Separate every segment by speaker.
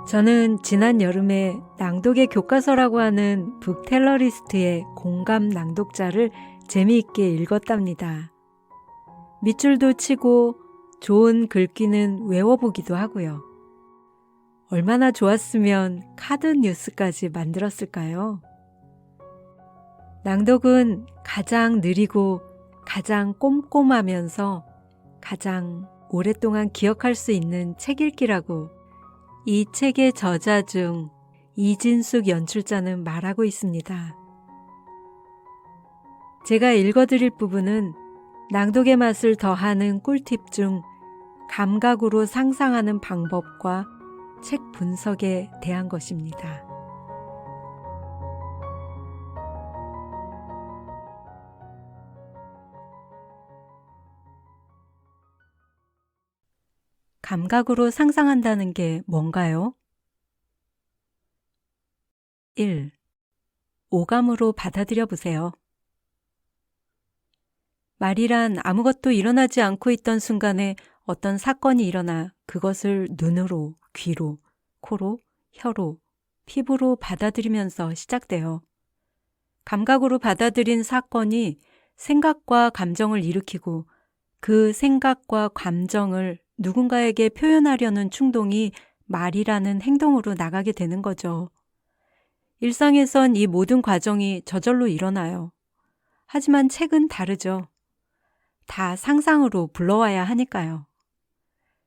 Speaker 1: 저는 지난 여름에 낭독의 교과서라고 하는 북텔러리스트의 공감 낭독자를 재미있게 읽었답니다. 밑줄도 치고 좋은 글귀는 외워보기도 하고요. 얼마나 좋았으면 카드 뉴스까지 만들었을까요? 낭독은 가장 느리고 가장 꼼꼼하면서 가장 오랫동안 기억할 수 있는 책 읽기라고 이 책의 저자 중 이진숙 연출자는 말하고 있습니다. 제가 읽어드릴 부분은 낭독의 맛을 더하는 꿀팁 중 감각으로 상상하는 방법과 책 분석에 대한 것입니다. 감각으로 상상한다는 게 뭔가요? 1. 오감으로 받아들여 보세요. 말이란 아무것도 일어나지 않고 있던 순간에 어떤 사건이 일어나 그것을 눈으로, 귀로, 코로, 혀로, 피부로 받아들이면서 시작돼요. 감각으로 받아들인 사건이 생각과 감정을 일으키고 그 생각과 감정을 누군가에게 표현하려는 충동이 말이라는 행동으로 나가게 되는 거죠. 일상에선 이 모든 과정이 저절로 일어나요. 하지만 책은 다르죠. 다 상상으로 불러와야 하니까요.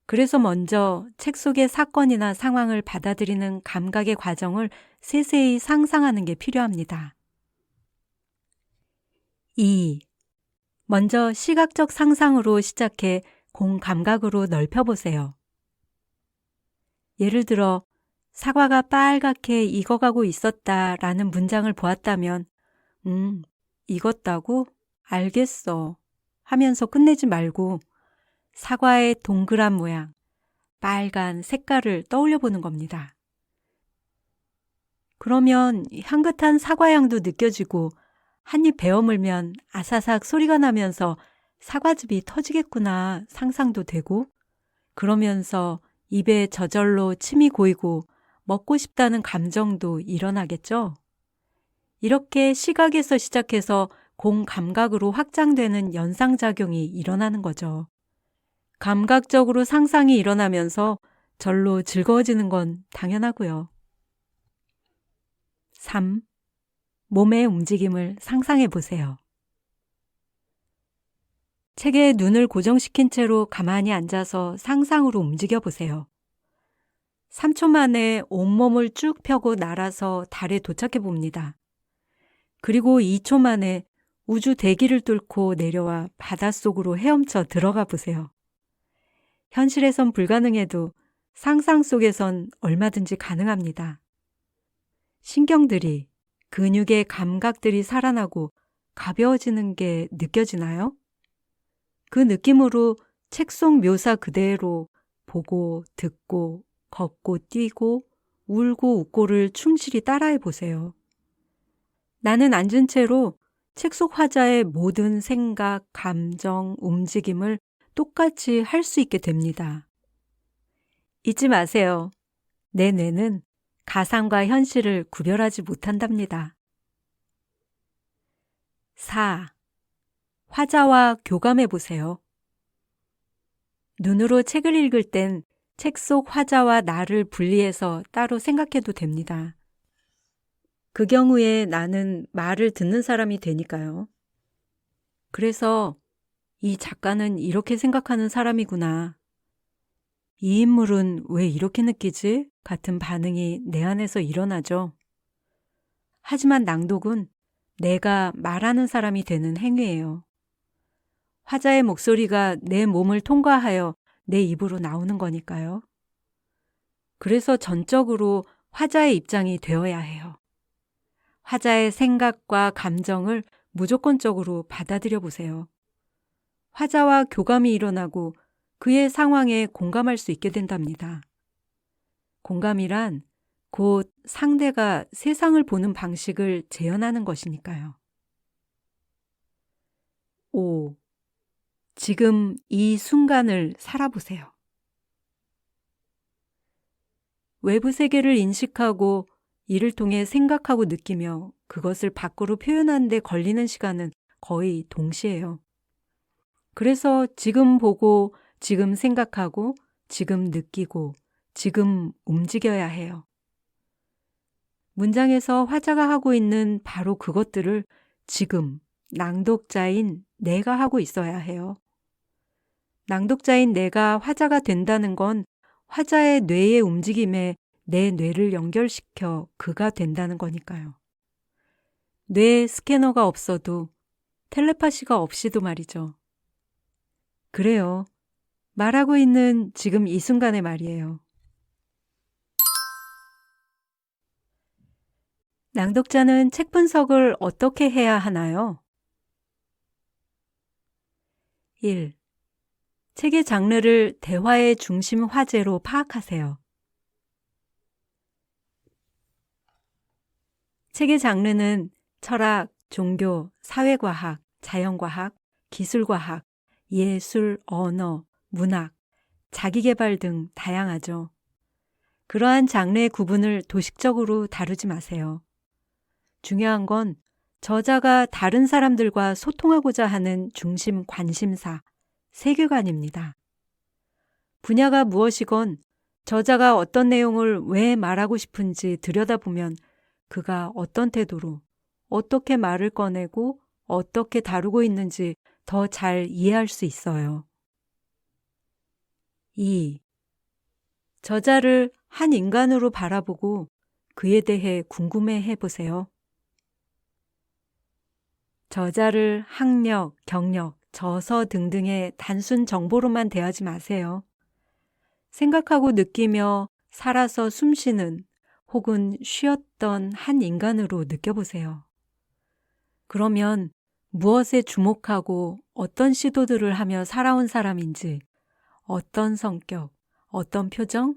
Speaker 1: 그래서 먼저 책 속의 사건이나 상황을 받아들이는 감각의 과정을 세세히 상상하는 게 필요합니다. 2. 먼저 시각적 상상으로 시작해 공감각으로 넓혀보세요. 예를 들어 사과가 빨갛게 익어가고 있었다라는 문장을 보았다면 익었다고? 알겠어 하면서 끝내지 말고 사과의 동그란 모양, 빨간 색깔을 떠올려 보는 겁니다. 그러면 향긋한 사과향도 느껴지고 한 입 베어 물면 아사삭 소리가 나면서 사과즙이 터지겠구나 상상도 되고 그러면서 입에 저절로 침이 고이고 먹고 싶다는 감정도 일어나겠죠? 이렇게 시각에서 시작해서 공감각으로 확장되는 연상작용이 일어나는 거죠. 감각적으로 상상이 일어나면서 절로 즐거워지는 건 당연하고요. 3. 몸의 움직임을 상상해 보세요. 책에 눈을 고정시킨 채로 가만히 앉아서 상상으로 움직여 보세요. 3초 만에 온몸을 쭉 펴고 날아서 달에 도착해 봅니다. 그리고 2초 만에 우주 대기를 뚫고 내려와 바닷속으로 헤엄쳐 들어가 보세요. 현실에선 불가능해도 상상 속에선 얼마든지 가능합니다. 신경들이, 근육의 감각들이 살아나고 가벼워지는 게 느껴지나요? 그 느낌으로 책 속 묘사 그대로 보고, 듣고, 걷고, 뛰고, 울고, 웃고를 충실히 따라해 보세요. 나는 앉은 채로 책 속 화자의 모든 생각, 감정, 움직임을 똑같이 할 수 있게 됩니다. 잊지 마세요. 내 뇌는 가상과 현실을 구별하지 못한답니다. 4. 화자와 교감해 보세요. 눈으로 책을 읽을 땐 책 속 화자와 나를 분리해서 따로 생각해도 됩니다. 그 경우에 나는 말을 듣는 사람이 되니까요. 그래서 이 작가는 이렇게 생각하는 사람이구나. 이 인물은 왜 이렇게 느끼지? 같은 반응이 내 안에서 일어나죠. 하지만 낭독은 내가 말하는 사람이 되는 행위예요. 화자의 목소리가 내 몸을 통과하여 내 입으로 나오는 거니까요. 그래서 전적으로 화자의 입장이 되어야 해요. 화자의 생각과 감정을 무조건적으로 받아들여 보세요. 화자와 교감이 일어나고 그의 상황에 공감할 수 있게 된답니다. 공감이란 곧 상대가 세상을 보는 방식을 재현하는 것이니까요. 5. 지금 이 순간을 살아보세요. 외부 세계를 인식하고 이를 통해 생각하고 느끼며 그것을 밖으로 표현하는 데 걸리는 시간은 거의 동시에요. 그래서 지금 보고, 지금 생각하고, 지금 느끼고, 지금 움직여야 해요. 문장에서 화자가 하고 있는 바로 그것들을 지금 낭독자인 내가 하고 있어야 해요. 낭독자인 내가 화자가 된다는 건 화자의 뇌의 움직임에 내 뇌를 연결시켜 그가 된다는 거니까요. 뇌 스캐너가 없어도 텔레파시가 없이도 말이죠. 그래요. 말하고 있는 지금 이 순간의 말이에요. 낭독자는 책 분석을 어떻게 해야 하나요? 1. 책의 장르를 대화의 중심 화제로 파악하세요. 책의 장르는 철학, 종교, 사회과학, 자연과학, 기술과학, 예술, 언어, 문학, 자기계발 등 다양하죠. 그러한 장르의 구분을 도식적으로 다루지 마세요. 중요한 건 저자가 다른 사람들과 소통하고자 하는 중심 관심사, 세계관입니다. 분야가 무엇이건 저자가 어떤 내용을 왜 말하고 싶은지 들여다보면 그가 어떤 태도로 어떻게 말을 꺼내고 어떻게 다루고 있는지 더 잘 이해할 수 있어요. 2. 저자를 한 인간으로 바라보고 그에 대해 궁금해해 보세요. 저자를 학력, 경력, 저서 등등의 단순 정보로만 대하지 마세요. 생각하고 느끼며 살아서 숨쉬는 혹은 쉬었던 한 인간으로 느껴보세요. 그러면 무엇에 주목하고 어떤 시도들을 하며 살아온 사람인지, 어떤 성격, 어떤 표정,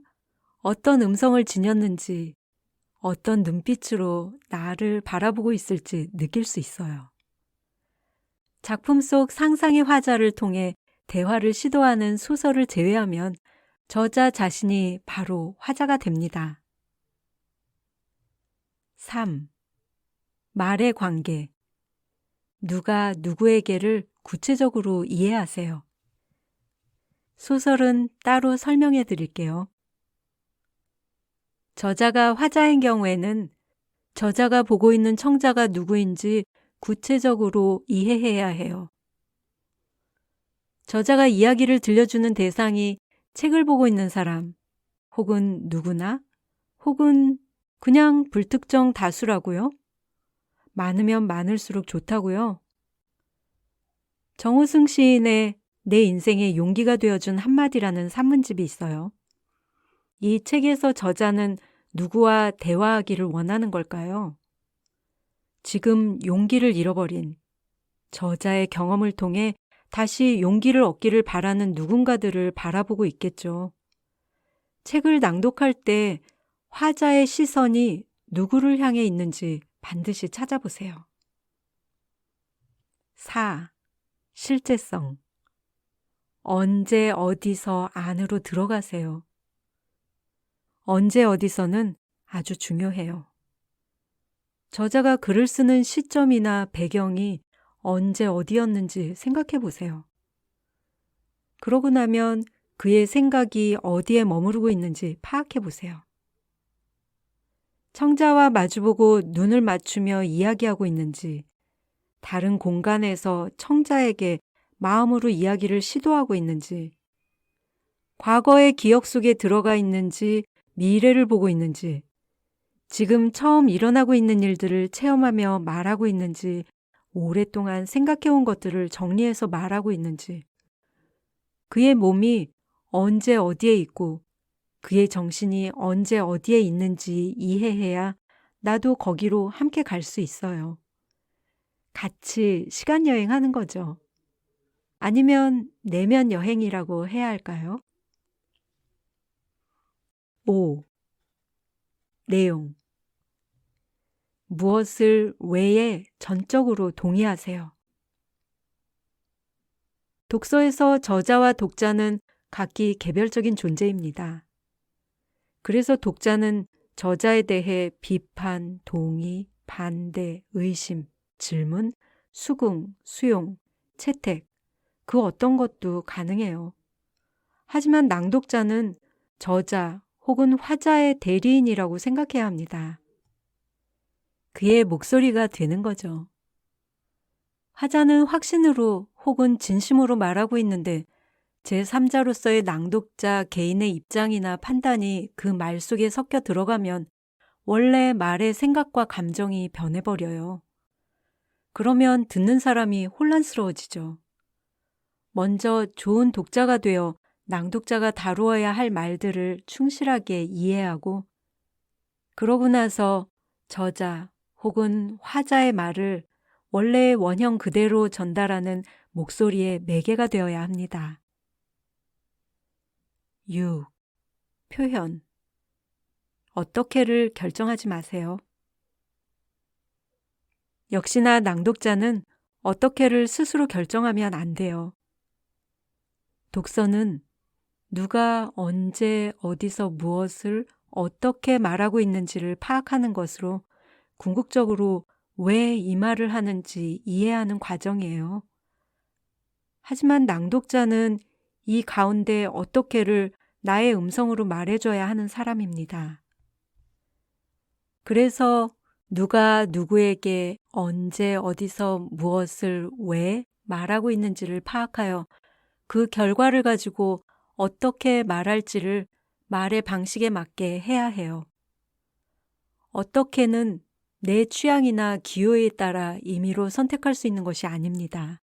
Speaker 1: 어떤 음성을 지녔는지, 어떤 눈빛으로 나를 바라보고 있을지 느낄 수 있어요. 작품 속 상상의 화자를 통해 대화를 시도하는 소설을 제외하면 저자 자신이 바로 화자가 됩니다. 3. 말의 관계. 누가 누구에게를 구체적으로 이해하세요. 소설은 따로 설명해 드릴게요. 저자가 화자인 경우에는 저자가 보고 있는 청자가 누구인지 구체적으로 이해해야 해요. 저자가 이야기를 들려주는 대상이 책을 보고 있는 사람, 혹은 누구나, 혹은 그냥 불특정 다수라고요? 많으면 많을수록 좋다고요? 정우승 시인의 내 인생의 용기가 되어준 한마디라는 산문집이 있어요. 이 책에서 저자는 누구와 대화하기를 원하는 걸까요? 지금 용기를 잃어버린 저자의 경험을 통해 다시 용기를 얻기를 바라는 누군가들을 바라보고 있겠죠. 책을 낭독할 때 화자의 시선이 누구를 향해 있는지 반드시 찾아보세요. 4. 실제성. 언제 어디서 안으로 들어가세요. 언제 어디서는 아주 중요해요. 저자가 글을 쓰는 시점이나 배경이 언제 어디였는지 생각해 보세요. 그러고 나면 그의 생각이 어디에 머무르고 있는지 파악해 보세요. 청자와 마주보고 눈을 맞추며 이야기하고 있는지, 다른 공간에서 청자에게 마음으로 이야기를 시도하고 있는지, 과거의 기억 속에 들어가 있는지, 미래를 보고 있는지, 지금 처음 일어나고 있는 일들을 체험하며 말하고 있는지, 오랫동안 생각해온 것들을 정리해서 말하고 있는지, 그의 몸이 언제 어디에 있고 그의 정신이 언제 어디에 있는지 이해해야 나도 거기로 함께 갈 수 있어요. 같이 시간 여행하는 거죠. 아니면 내면 여행이라고 해야 할까요? 5. 내용. 무엇을 왜에 전적으로 동의하세요. 독서에서 저자와 독자는 각기 개별적인 존재입니다. 그래서 독자는 저자에 대해 비판, 동의, 반대, 의심, 질문, 수긍, 수용, 채택, 그 어떤 것도 가능해요. 하지만 낭독자는 저자 혹은 화자의 대리인이라고 생각해야 합니다. 그의 목소리가 되는 거죠. 화자는 확신으로 혹은 진심으로 말하고 있는데 제3자로서의 낭독자 개인의 입장이나 판단이 그 말 속에 섞여 들어가면 원래 말의 생각과 감정이 변해버려요. 그러면 듣는 사람이 혼란스러워지죠. 먼저 좋은 독자가 되어 낭독자가 다루어야 할 말들을 충실하게 이해하고 그러고 나서 저자 혹은 화자의 말을 원래의 원형 그대로 전달하는 목소리의 매개가 되어야 합니다. 6. 표현. 어떻게를 결정하지 마세요. 역시나 낭독자는 어떻게를 스스로 결정하면 안 돼요. 독서는 누가 언제 어디서 무엇을 어떻게 말하고 있는지를 파악하는 것으로 궁극적으로 왜 이 말을 하는지 이해하는 과정이에요. 하지만 낭독자는 이 가운데 어떻게를 나의 음성으로 말해줘야 하는 사람입니다. 그래서 누가 누구에게 언제 어디서 무엇을 왜 말하고 있는지를 파악하여 그 결과를 가지고 어떻게 말할지를 말의 방식에 맞게 해야 해요. 어떻게는 내 취향이나 기호에 따라 임의로 선택할 수 있는 것이 아닙니다.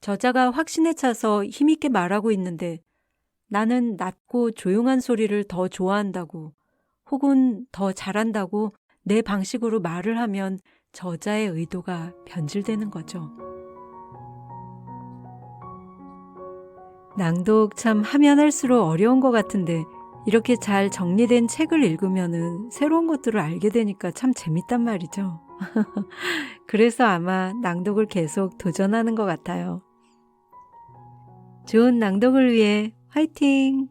Speaker 1: 저자가 확신에 차서 힘있게 말하고 있는데 나는 낮고 조용한 소리를 더 좋아한다고 혹은 더 잘한다고 내 방식으로 말을 하면 저자의 의도가 변질되는 거죠. 낭독 참 하면 할수록 어려운 것 같은데 이렇게 잘 정리된 책을 읽으면은 새로운 것들을 알게 되니까 참 재밌단 말이죠. 그래서 아마 낭독을 계속 도전하는 것 같아요. 좋은 낭독을 위해 화이팅!